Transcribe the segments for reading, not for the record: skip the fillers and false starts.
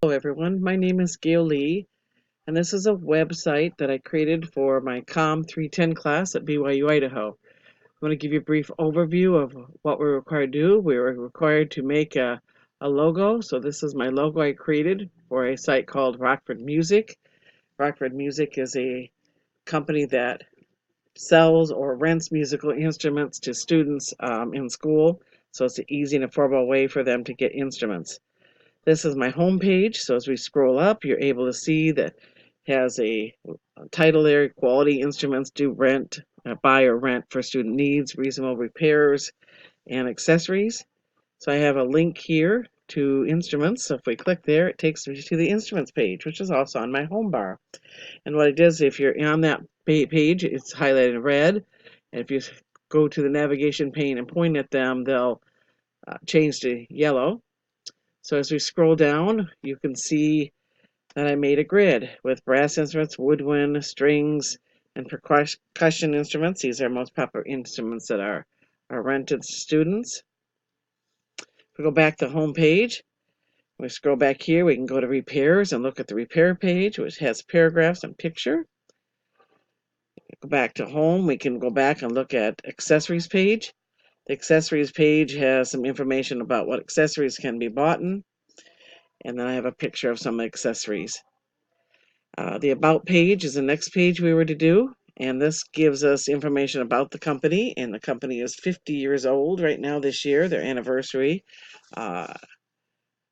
Hello everyone, my name is Gail Lee, and this is a website that I created for my Comm 310 class at BYU, Idaho. I'm going to give you a brief overview of what we're required to do. We were required to make a logo, so this is my logo I created for a site called Rockford Music. Rockford Music is a company that sells or rents musical instruments to students in school, so it's an easy and affordable way for them to get instruments. This is my home page, so as we scroll up, you're able to see that it has a title there, quality instruments do rent, buy or rent for student needs, reasonable repairs, and accessories. So I have a link here to instruments. So if we click there, it takes me to the instruments page, which is also on my home bar. And what it does, if you're on that page, it's highlighted in red. And if you go to the navigation pane and point at them, they'll change to yellow. So as we scroll down, you can see that I made a grid with brass instruments, woodwind, strings, and percussion instruments. These are most popular instruments that are rented to students. If we go back to the home page, we scroll back here, we can go to repairs and look at the repair page, which has paragraphs and picture. Go back to home, we can go back and look at accessories page. The accessories page has some information about what accessories can be bought in, and then I have a picture of some accessories. The About page is the next page we were to do, and this gives us information about the company, and the company is 50 years old right now this year, their anniversary, uh,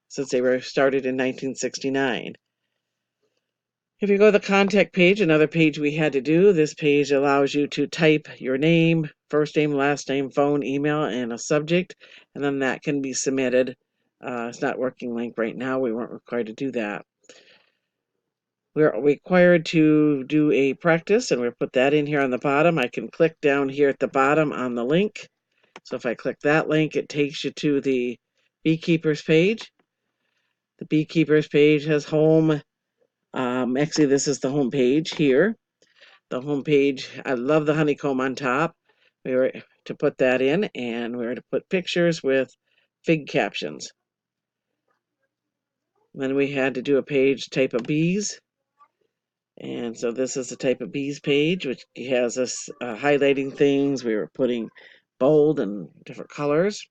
since they were started in 1969. If you go to the contact page, another page we had to do, this page allows you to type your name, first name, last name, phone, email, and a subject, and then that can be submitted. It's not working link right now, we weren't required to do that. We're required to do a practice, and we'll put that in here on the bottom. I can click down here at the bottom on the link. So if I click that link, it takes you to the beekeepers page. The beekeepers page has home. Actually, this is the home page here. The home page, I love the honeycomb on top. We were to put that in, and we were to put pictures with fig captions. Then we had to do a page type of bees. And so this is the type of bees page, which has us highlighting things. We were putting bold and different colors.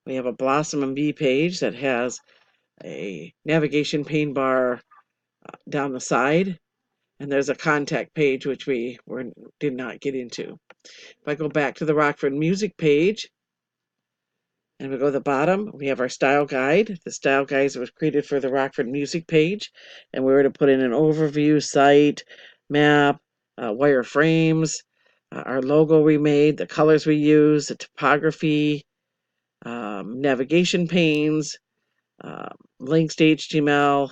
We have a blossom and bee page that has a navigation pane bar down the side. And there's a contact page, which did not get into. If I go back to the Rockford Music page, and we go to the bottom, we have our style guide. The style guide was created for the Rockford Music page, and we were to put in an overview, site, map, wire frames, our logo we made, the colors we used, the topography, navigation panes, links to HTML,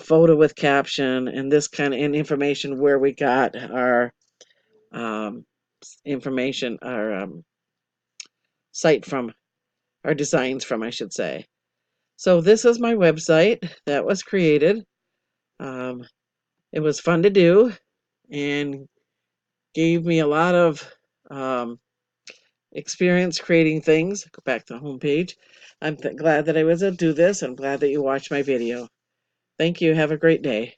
photo with caption, and this kind of information where we got our information, our site from, our designs from, I should say. So this is my website that was created. Um, it was fun to do and gave me a lot of experience creating things. Go back to the home page. I'm glad that I was able to do this. I'm glad that you watched my video. Thank you. Have a great day.